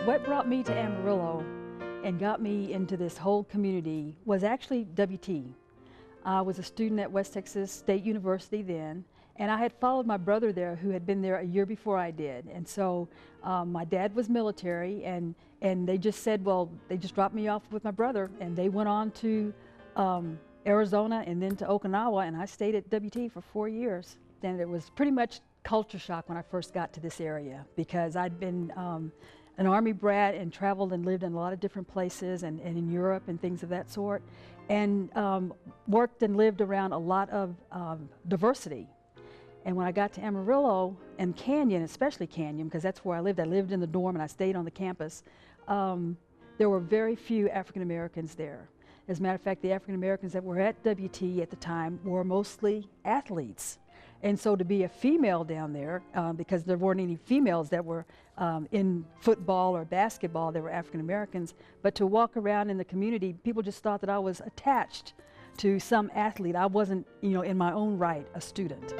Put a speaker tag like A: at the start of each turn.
A: What brought me to Amarillo and got me into this whole community was actually WT. I was a student at West Texas State University then, and I had followed my brother there who had been there a year before I did. And so my dad was military, and they just said, well, they just dropped me off with my brother, and they went on to Arizona and then to Okinawa, and I stayed at WT for 4 years. And it was pretty much culture shock when I first got to this area, because I'd been an Army brat and traveled and lived in a lot of different places and in Europe and things of that sort, and worked and lived around a lot of diversity. And when I got to Amarillo and Canyon, especially Canyon, because that's where I lived in the dorm and I stayed on the campus, there were very few African Americans there. As a matter of fact, the African Americans that were at WT at the time were mostly athletes. And so to be a female down there, because there weren't any females that were in football or basketball, they were African Americans, but to walk around in the community, people just thought that I was attached to some athlete. I wasn't, in my own right, a student.